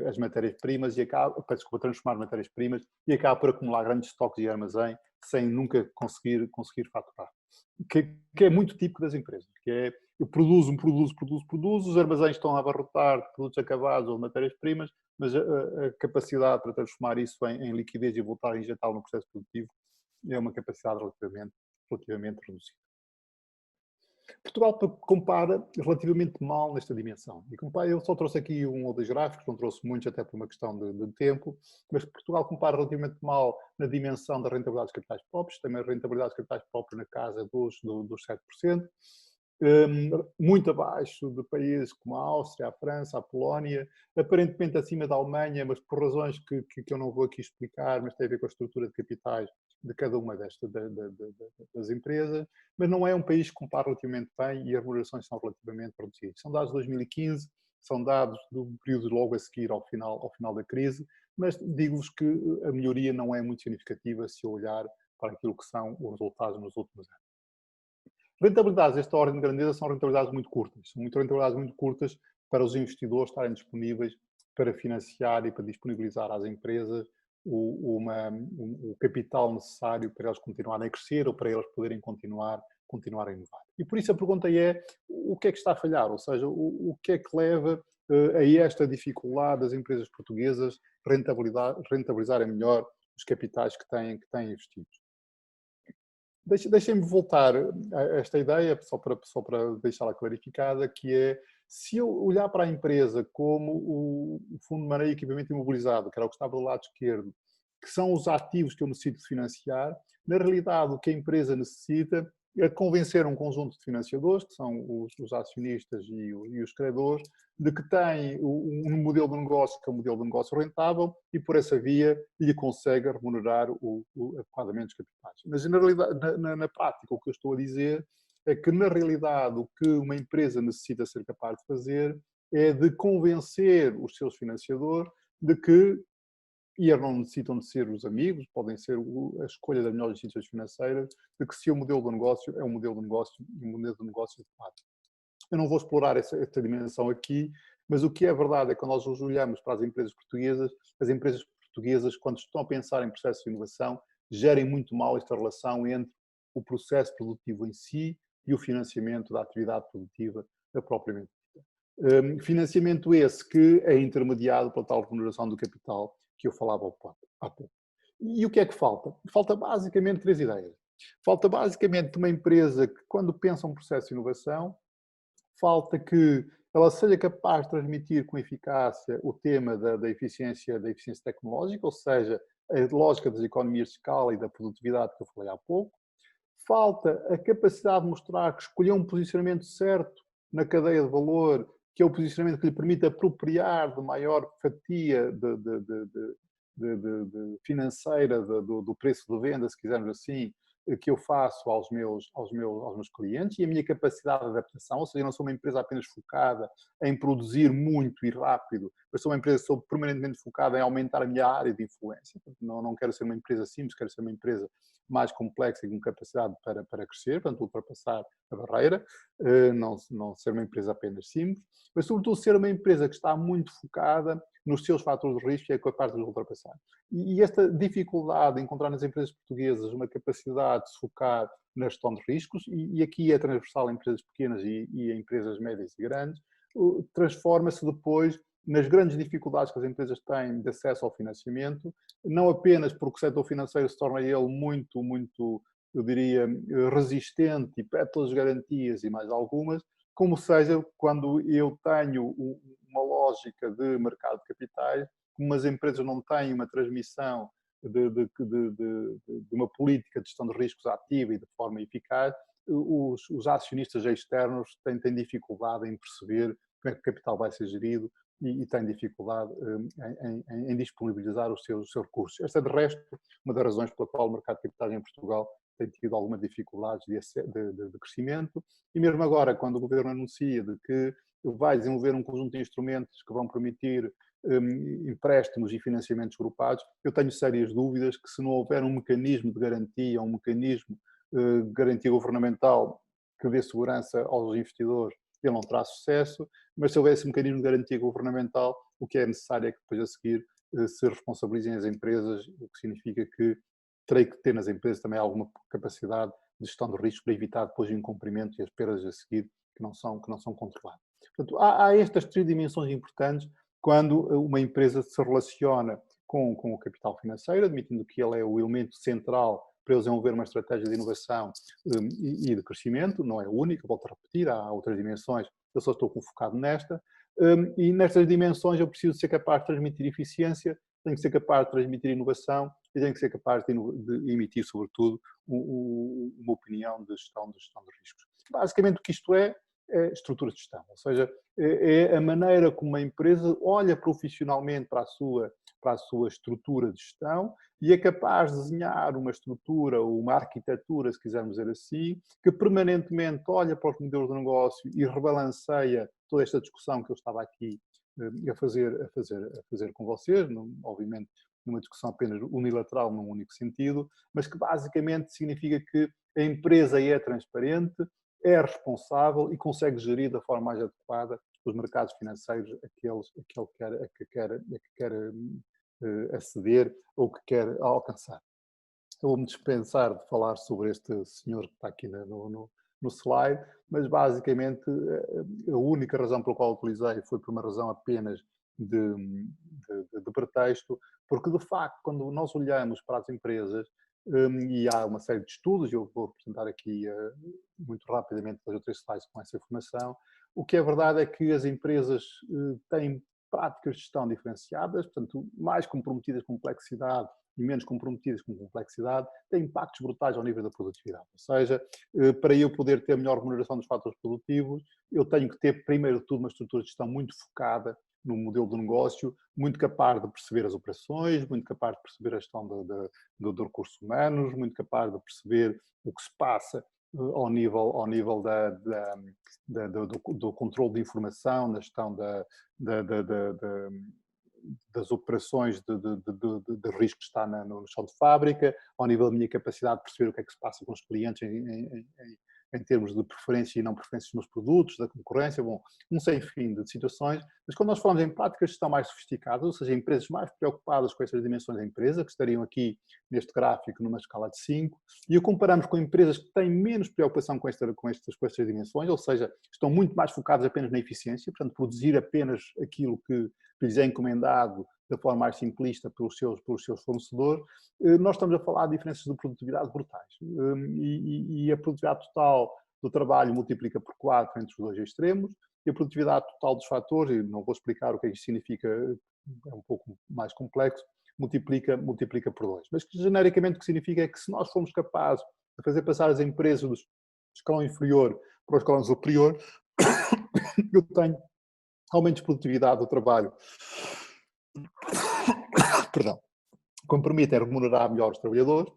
as matérias-primas e acaba, desculpa, transformar matérias-primas e acaba por acumular grandes estoques de armazém sem nunca conseguir faturar. Que é muito típico das empresas, que é eu produzo, os armazéns estão a abarrotar de produtos acabados ou matérias-primas, mas a capacidade para transformar isso em liquidez e voltar a injetá-lo no processo produtivo é uma capacidade relativamente reduzida. Portugal compara relativamente mal nesta dimensão. E eu só trouxe aqui um ou dois gráficos, não trouxe muitos até por uma questão de tempo, mas Portugal compara relativamente mal na dimensão da rentabilidade dos capitais próprios, também a rentabilidade dos capitais próprios na casa dos 7%, muito abaixo de países como a Áustria, a França, a Polónia, aparentemente acima da Alemanha, mas por razões que eu não vou aqui explicar, mas tem a ver com a estrutura de capitais de cada uma das empresas, mas não é um país que compara relativamente bem e as remunerações são relativamente reduzidas. São dados de 2015, são dados do período logo a seguir ao final da crise, mas digo-vos que a melhoria não é muito significativa se eu olhar para aquilo que são os resultados nos últimos anos. Rentabilidades desta ordem de grandeza são rentabilidades muito curtas. São rentabilidades muito curtas para os investidores estarem disponíveis para financiar e para disponibilizar às empresas o capital necessário para eles continuarem a crescer ou para eles poderem continuar a inovar. E por isso a pergunta é, o que é que está a falhar? Ou seja, o que é que leva a esta dificuldade das empresas portuguesas rentabilizarem melhor os capitais que têm investidos? Deixem-me voltar a esta ideia, só para deixá-la clarificada, que é, se eu olhar para a empresa como o fundo de maneio e equipamento imobilizado, que era o que estava do lado esquerdo, que são os ativos que eu necessito de financiar, na realidade o que a empresa necessita é convencer um conjunto de financiadores, que são os acionistas e os credores, de que tem um modelo de negócio que é um modelo de negócio rentável e por essa via lhe consegue remunerar adequadamente os capitais. Mas na realidade, na prática, o que eu estou a dizer é que na realidade o que uma empresa necessita ser capaz de fazer é de convencer os seus financiadores de que, e eles não necessitam de ser os amigos, podem ser a escolha das melhores instituições financeiras, de que se o modelo de negócio é um modelo de negócio e um modelo de negócio adequado. Eu não vou explorar esta dimensão aqui, mas o que é verdade é que quando nós olhamos para as empresas portuguesas, quando estão a pensar em processos de inovação, gerem muito mal esta relação entre o processo produtivo em si e o financiamento da atividade produtiva propriamente dita. Financiamento esse que é intermediado pela tal remuneração do capital que eu falava há pouco. E o que é que falta? Falta basicamente três ideias. Falta basicamente uma empresa que, quando pensa um processo de inovação, falta que ela seja capaz de transmitir com eficácia o tema da eficiência tecnológica, ou seja, a lógica das economias de escala e da produtividade que eu falei há pouco. Falta a capacidade de mostrar que escolheu um posicionamento certo na cadeia de valor, que é o posicionamento que lhe permite apropriar de maior fatia financeira do preço de venda, se quisermos assim, que eu faço aos meus clientes, e a minha capacidade de adaptação, ou seja, eu não sou uma empresa apenas focada em produzir muito e rápido, mas sou uma empresa que estou permanentemente focada em aumentar a minha área de influência. Não quero ser uma empresa simples, quero ser uma empresa mais complexa e com capacidade para crescer, portanto, ultrapassar a barreira, não ser uma empresa apenas simples, mas sobretudo ser uma empresa que está muito focada nos seus fatores de risco e é capaz de os ultrapassar. E esta dificuldade de encontrar nas empresas portuguesas uma capacidade de se focar na gestão de riscos, e aqui é transversal a empresas pequenas e a empresas médias e grandes, transforma-se depois nas grandes dificuldades que as empresas têm de acesso ao financiamento, não apenas porque o setor financeiro se torna ele muito, eu diria, resistente e pede todas as garantias e mais algumas, como seja quando eu tenho uma lógica de mercado de capitais, como as empresas não têm uma transmissão de uma política de gestão de riscos ativa e de forma eficaz, os acionistas externos têm dificuldade em perceber como é que o capital vai ser gerido e têm dificuldade em disponibilizar os seus recursos. Esta é, de resto, uma das razões pela qual o mercado de capitais em Portugal tem tido algumas dificuldades de crescimento, e mesmo agora, quando o governo anuncia de que vai desenvolver um conjunto de instrumentos que vão permitir empréstimos e financiamentos grupados, eu tenho sérias dúvidas que, se não houver um mecanismo de garantia, um mecanismo de garantia governamental que dê segurança aos investidores, ele não terá sucesso, mas se houver esse mecanismo de garantia governamental, o que é necessário é que depois a seguir se responsabilizem as empresas, o que significa que terei que ter nas empresas também alguma capacidade de gestão de risco para evitar depois o incumprimento e as perdas a seguir que não são controladas. Portanto, há estas três dimensões importantes quando uma empresa se relaciona com o capital financeiro, admitindo que ele é o elemento central para eles desenvolver uma estratégia de inovação e de crescimento, não é a única, volto a repetir, há outras dimensões, eu só estou focado nesta, e nestas dimensões eu preciso ser capaz de transmitir eficiência, tenho que ser capaz de transmitir inovação e tenho que ser capaz de emitir, sobretudo, uma opinião de gestão de riscos. Basicamente o que isto é estrutura de gestão, ou seja, é a maneira como uma empresa olha profissionalmente para a sua estrutura de gestão e é capaz de desenhar uma estrutura ou uma arquitetura, se quisermos dizer assim, que permanentemente olha para os modelos de negócio e rebalanceia toda esta discussão que eu estava aqui a fazer com vocês, obviamente numa discussão apenas unilateral, num único sentido, mas que basicamente significa que a empresa é transparente, é responsável e consegue gerir da forma mais adequada os mercados financeiros a que quer aceder ou que quer alcançar. Eu vou-me dispensar de falar sobre este senhor que está aqui no slide, mas basicamente a única razão pela qual utilizei foi por uma razão apenas de pretexto, porque de facto quando nós olhamos para as empresas, e há uma série de estudos, eu vou apresentar aqui muito rapidamente 2 ou 3 slides com essa informação, o que é verdade é que as empresas têm práticas de gestão diferenciadas, portanto mais comprometidas com complexidade e menos comprometidas com complexidade, têm impactos brutais ao nível da produtividade. Ou seja, para eu poder ter melhor remuneração dos fatores produtivos, eu tenho que ter, primeiro de tudo, uma estrutura de gestão muito focada no modelo de negócio, muito capaz de perceber as operações, muito capaz de perceber a gestão de recursos humanos, muito capaz de perceber o que se passa ao nível do controle de informação, na gestão das operações de risco que está no chão de fábrica, ao nível da minha capacidade de perceber o que é que se passa com os clientes em termos de preferência e não preferências nos produtos, da concorrência, bom, um sem fim de situações, mas quando nós falamos em práticas de gestão mais sofisticadas, ou seja, empresas mais preocupadas com essas dimensões da empresa, que estariam aqui neste gráfico numa escala de 5, e o comparamos com empresas que têm menos preocupação com estas dimensões, ou seja, estão muito mais focadas apenas na eficiência, portanto, produzir apenas aquilo que lhes é encomendado da forma mais simplista pelos seus fornecedores, nós estamos a falar de diferenças de produtividade brutais. E a produtividade total do trabalho multiplica por 4 entre os dois extremos, e a produtividade total dos fatores, e não vou explicar o que isso significa, é um pouco mais complexo, multiplica por 2. Mas que genericamente o que significa é que se nós formos capazes de fazer passar as empresas do escalão inferior para o escalão superior, eu tenho aumentos de produtividade do trabalho, perdão, que me permitem remunerar melhor os trabalhadores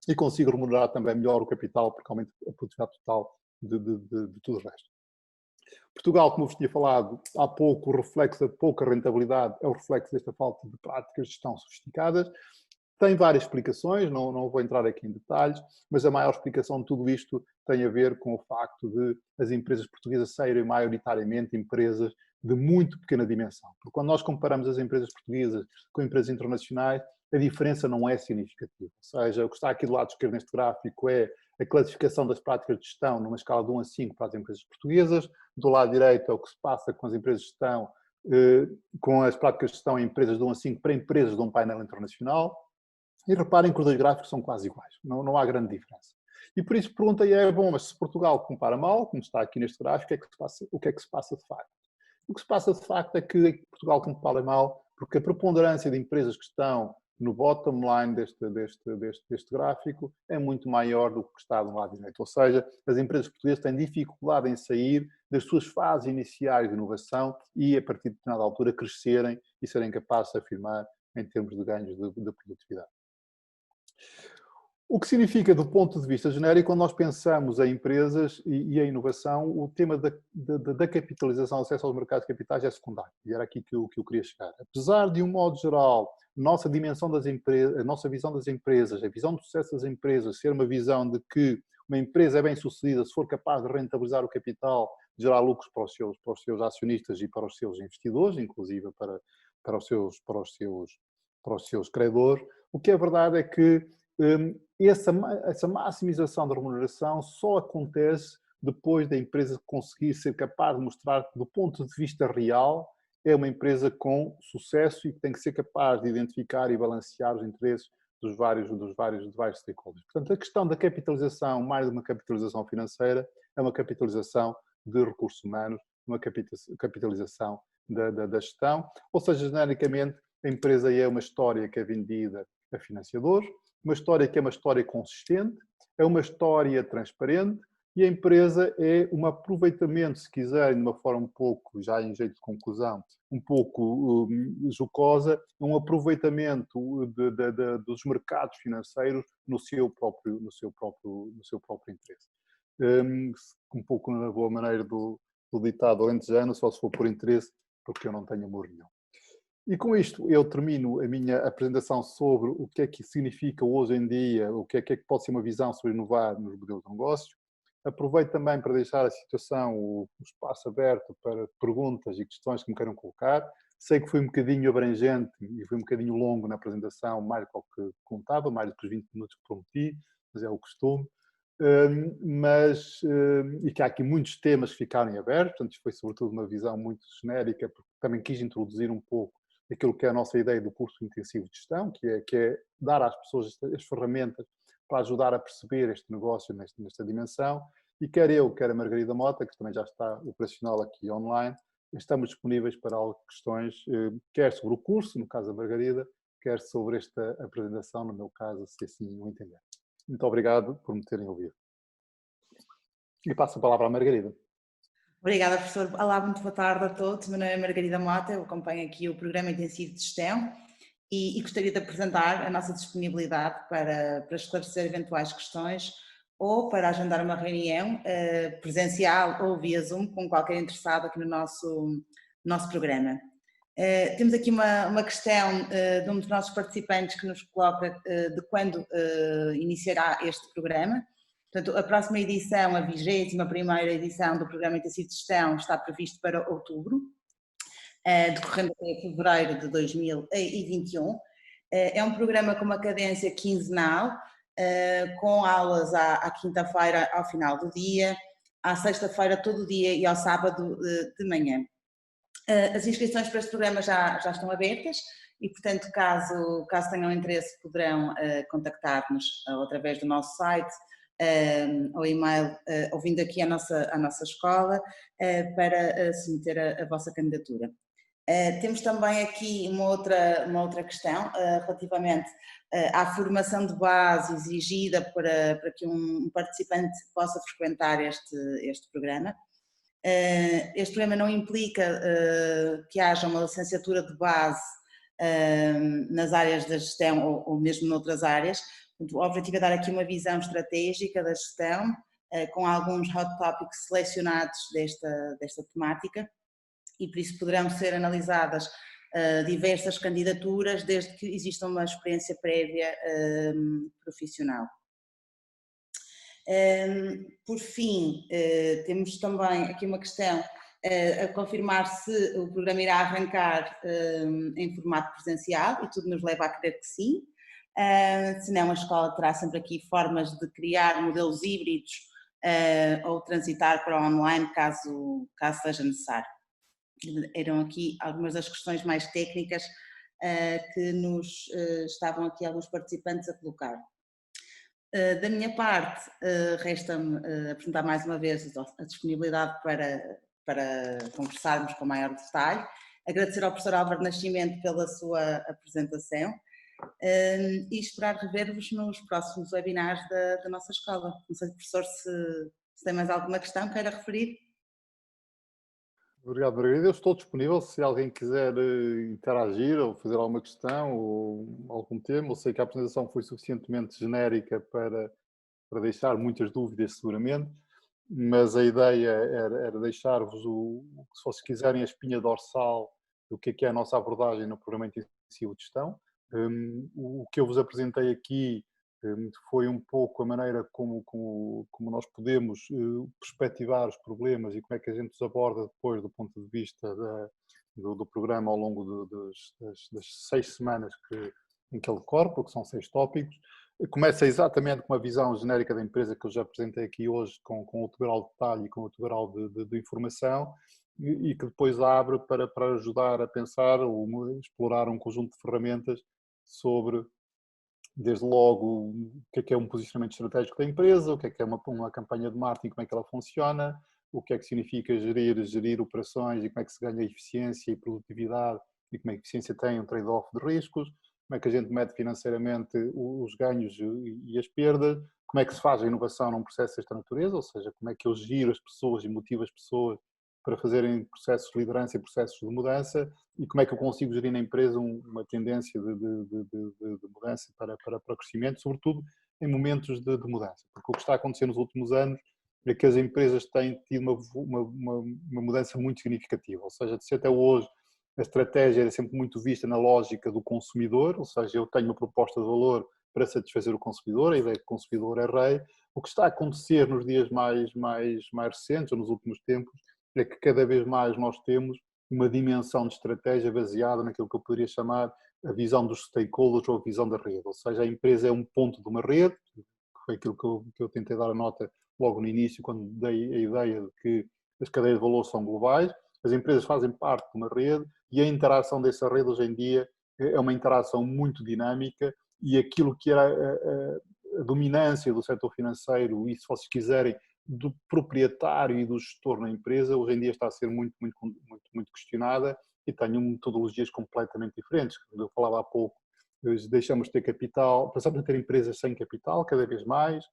e consigo remunerar também melhor o capital, porque aumenta a produtividade total de tudo o resto. Portugal, como vos tinha falado há pouco, o reflexo da pouca rentabilidade é o reflexo desta falta de práticas de gestão sofisticadas. Tem várias explicações, não vou entrar aqui em detalhes, mas a maior explicação de tudo isto tem a ver com o facto de as empresas portuguesas serem maioritariamente empresas de muito pequena dimensão. Porque quando nós comparamos as empresas portuguesas com empresas internacionais, a diferença não é significativa. Ou seja, o que está aqui do lado esquerdo neste gráfico é a classificação das práticas de gestão numa escala de 1 a 5 para as empresas portuguesas. Do lado direito é o que se passa com as empresas de gestão, com as práticas de gestão em empresas de 1 a 5 para empresas de um painel internacional. E reparem que os dois gráficos são quase iguais, não há grande diferença. E por isso perguntei, bom, mas se Portugal compara mal, como está aqui neste gráfico, o que é que se passa de facto? O que se passa de facto é que Portugal compara mal porque a preponderância de empresas que estão no bottom line deste gráfico é muito maior do que está do lado direito. Ou seja, as empresas portuguesas têm dificuldade em sair das suas fases iniciais de inovação e, a partir de determinada altura, crescerem e serem capazes de afirmar em termos de ganhos de produtividade. O que significa, do ponto de vista genérico, quando nós pensamos em empresas e a inovação, o tema da capitalização, acesso aos mercados de capitais é secundário. E era aqui que eu queria chegar. Apesar de, um modo geral, nossa dimensão das empresas, a nossa visão das empresas, a visão do sucesso das empresas, ser uma visão de que uma empresa é bem sucedida se for capaz de rentabilizar o capital, gerar lucros para os seus acionistas e para os seus investidores, inclusive para os seus credores. O que é verdade é que essa maximização da remuneração só acontece depois da empresa conseguir ser capaz de mostrar que, do ponto de vista real, é uma empresa com sucesso e que tem que ser capaz de identificar e balancear os interesses dos vários stakeholders. Portanto, a questão da capitalização, mais de uma capitalização financeira, é uma capitalização de recursos humanos, uma capitalização da gestão, ou seja, genericamente, a empresa é uma história que é vendida a financiadores, uma história que é uma história consistente, é uma história transparente e a empresa é um aproveitamento, se quiserem, de uma forma um pouco, já em jeito de conclusão, um pouco jocosa, um aproveitamento dos mercados financeiros no seu próprio interesse. Um pouco na boa maneira do ditado alentejano, só se for por interesse, porque eu não tenho amor nenhum. E com isto eu termino a minha apresentação sobre o que é que significa hoje em dia, o que é que pode ser uma visão sobre inovar nos modelos de negócio. Aproveito também para deixar a situação, o espaço aberto para perguntas e questões que me queiram colocar. Sei que fui um bocadinho abrangente e fui um bocadinho longo na apresentação, mais do que contava, mais do que os 20 minutos que prometi, mas é o costume. E que há aqui muitos temas que ficaram abertos, portanto, isto foi sobretudo uma visão muito genérica, porque também quis introduzir um pouco aquilo que é a nossa ideia do curso intensivo de gestão, que é dar às pessoas as ferramentas para ajudar a perceber este negócio nesta dimensão. E quer eu, quer a Margarida Mota, que também já está operacional aqui online, estamos disponíveis para questões, quer sobre o curso, no caso da Margarida, quer sobre esta apresentação, no meu caso, se assim o entender. Muito obrigado por me terem ouvido. E passo a palavra à Margarida. Obrigada, professor. Olá, muito boa tarde a todos. Meu nome é Margarida Mota, eu acompanho aqui o Programa Intensivo de Gestão e gostaria de apresentar a nossa disponibilidade para esclarecer eventuais questões ou para agendar uma reunião presencial ou via Zoom com qualquer interessado aqui no nosso programa. Temos aqui uma questão de um dos nossos participantes que nos coloca de quando iniciará este programa. Portanto, a próxima edição, a 21ª edição do Programa Intensivo de Gestão está previsto para outubro, decorrendo até fevereiro de 2021. É um programa com uma cadência quinzenal, com aulas à quinta-feira ao final do dia, à sexta-feira todo o dia e ao sábado de manhã. As inscrições para este programa já estão abertas e, portanto, caso tenham interesse, poderão contactar-nos através do nosso site, ou e-mail, ou vindo aqui à nossa escola para submeter a vossa candidatura. Temos também aqui uma outra questão relativamente à formação de base exigida para que um participante possa frequentar este programa. Este programa não implica que haja uma licenciatura de base nas áreas da gestão ou mesmo noutras áreas. O objetivo é dar aqui uma visão estratégica da gestão, com alguns hot topics selecionados desta temática, e por isso poderão ser analisadas diversas candidaturas, desde que exista uma experiência prévia profissional. Por fim, temos também aqui uma questão a confirmar se o programa irá arrancar em formato presencial, e tudo nos leva a crer que sim. Se não, a escola terá sempre aqui formas de criar modelos híbridos ou transitar para o online caso seja necessário. Eram aqui algumas das questões mais técnicas que nos estavam aqui alguns participantes a colocar. Da minha parte, resta-me apresentar mais uma vez a disponibilidade para conversarmos com maior detalhe, agradecer ao professor Álvaro Nascimento pela sua apresentação e esperar rever-vos nos próximos webinars da nossa escola. Não sei, professor, se tem mais alguma questão que queira referir. Obrigado, Margarida. Eu estou disponível se alguém quiser interagir ou fazer alguma questão ou algum tema. Eu sei que a apresentação foi suficientemente genérica para deixar muitas dúvidas, seguramente, mas a ideia era deixar-vos, se vocês quiserem, a espinha dorsal do que é a nossa abordagem no programa intensivo de gestão. O que eu vos apresentei aqui foi um pouco a maneira como nós podemos perspectivar os problemas e como é que a gente os aborda depois do ponto de vista do programa ao longo das 6 semanas em que ele decorre, porque são 6 tópicos. Começa exatamente com a visão genérica da empresa que eu já apresentei aqui hoje, com outro grau de detalhe e com outro grau de informação, e que depois abre para ajudar a pensar ou explorar um conjunto de ferramentas sobre, desde logo, o que é um posicionamento estratégico da empresa, o que é uma campanha de marketing, como é que ela funciona, o que é que significa gerir operações e como é que se ganha eficiência e produtividade e como é que a eficiência tem um trade-off de riscos, como é que a gente mede financeiramente os ganhos e as perdas, como é que se faz a inovação num processo desta natureza, ou seja, como é que eu giro as pessoas e motivo as pessoas para fazerem processos de liderança e processos de mudança, e como é que eu consigo gerir na empresa uma tendência de mudança para o crescimento, sobretudo em momentos de mudança. Porque o que está acontecendo nos últimos anos é que as empresas têm tido uma mudança muito significativa, ou seja, de até hoje a estratégia era sempre muito vista na lógica do consumidor, ou seja, eu tenho uma proposta de valor para satisfazer o consumidor, a ideia que o consumidor é rei. O que está a acontecer nos dias mais recentes, ou nos últimos tempos, é que cada vez mais nós temos uma dimensão de estratégia baseada naquilo que eu poderia chamar a visão dos stakeholders ou a visão da rede. Ou seja, a empresa é um ponto de uma rede, que foi aquilo que eu tentei dar a nota logo no início, quando dei a ideia de que as cadeias de valor são globais. As empresas fazem parte de uma rede e a interação dessa rede hoje em dia é uma interação muito dinâmica, e aquilo que era a dominância do setor financeiro e, se vocês quiserem, do proprietário e do gestor na empresa, hoje em dia está a ser muito questionada e tem metodologias completamente diferentes. Como eu falava há pouco, deixamos de ter capital, passamos a ter empresas sem capital cada vez mais,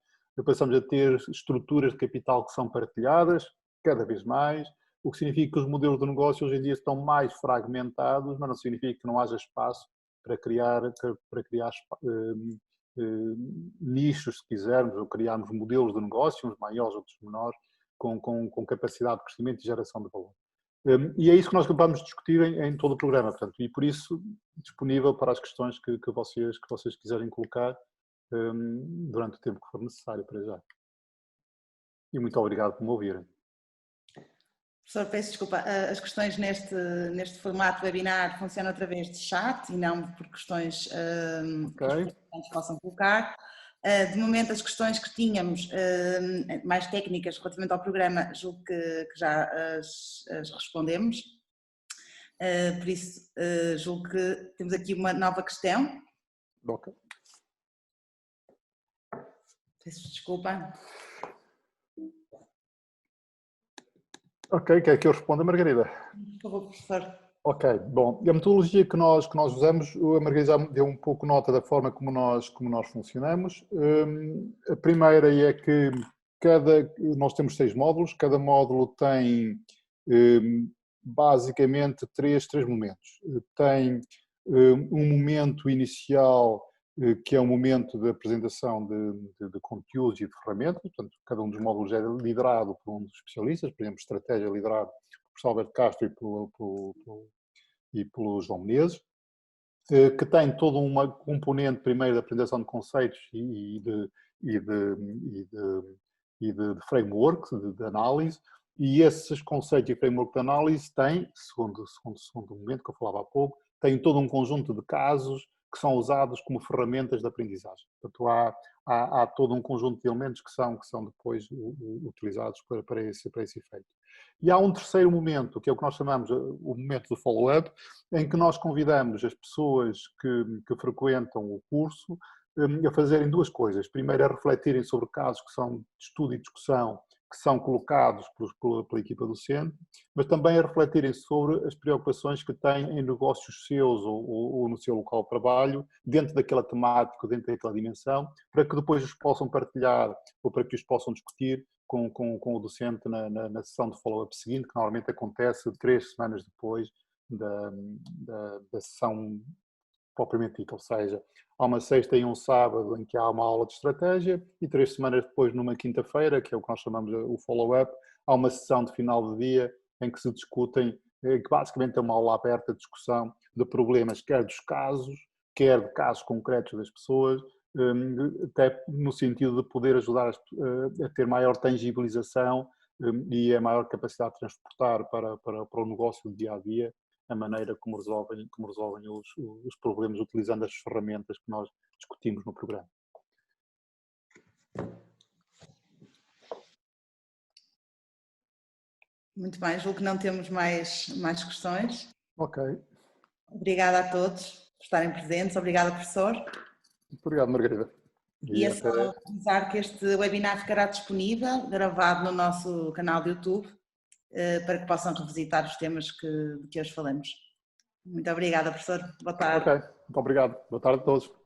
passamos a ter estruturas de capital que são partilhadas cada vez mais, o que significa que os modelos de negócio hoje em dia estão mais fragmentados, mas não significa que não haja espaço para criar nichos, se quisermos, ou criarmos modelos de negócio, uns maiores, outros menores, com capacidade de crescimento e geração de valor. E é isso que nós vamos discutir em todo o programa, portanto, e por isso disponível para as questões que vocês quiserem colocar durante o tempo que for necessário para já. E muito obrigado por me ouvirem. Professor, peço desculpa, as questões neste formato webinar funcionam através de chat e não por questões que os participantes possam colocar. De momento, as questões que tínhamos mais técnicas relativamente ao programa, julgo que já as respondemos. Por isso, julgo que temos aqui uma nova questão. Ok. Peço desculpa. Ok, quer que eu responda, Margarida? Por favor, professor. Ok, bom, a metodologia que nós usamos, a Margarida já deu um pouco nota da forma como nós funcionamos. A primeira é que nós temos 6 módulos, cada módulo tem basicamente três momentos. Tem um momento inicial, que é um momento de apresentação de conteúdos e de ferramentas, portanto, cada um dos módulos é liderado por um dos especialistas, por exemplo, estratégia liderado por professor Alberto Castro e pelo João Menezes, que tem toda uma componente primeiro de apresentação de conceitos e de frameworks de análise, e esses conceitos e framework de análise têm, segundo o momento que eu falava há pouco, têm todo um conjunto de casos que são usados como ferramentas de aprendizagem. Portanto, há todo um conjunto de elementos que são depois utilizados para esse efeito. E há um terceiro momento, que é o que nós chamamos o momento do follow-up, em que nós convidamos as pessoas que frequentam o curso a fazerem duas coisas. Primeiro, a refletirem sobre casos que são de estudo e discussão, que são colocados pela equipa docente, mas também a refletirem sobre as preocupações que têm em negócios seus ou no seu local de trabalho, dentro daquela temática, dentro daquela dimensão, para que depois os possam partilhar ou para que os possam discutir com o docente na sessão de follow-up seguinte, que normalmente acontece 3 semanas depois da sessão propriamente dita, ou seja, há uma sexta e um sábado em que há uma aula de estratégia e 3 semanas depois, numa quinta-feira, que é o que nós chamamos o follow-up, há uma sessão de final de dia em que se discutem, que basicamente é uma aula aberta de discussão de problemas, quer dos casos, quer de casos concretos das pessoas, até no sentido de poder ajudar a ter maior tangibilização e a maior capacidade de transportar para o negócio do dia-a-dia a maneira como resolvem os problemas utilizando as ferramentas que nós discutimos no programa. Muito bem, julgo que não temos mais questões. Ok. Obrigada a todos por estarem presentes. Obrigada, professor. Muito obrigado, Margarida. E é só avisar que este webinar ficará disponível, gravado no nosso canal de YouTube, para que possam revisitar os temas de que hoje falamos. Muito obrigada, professor. Boa tarde. Ok, muito obrigado. Boa tarde a todos.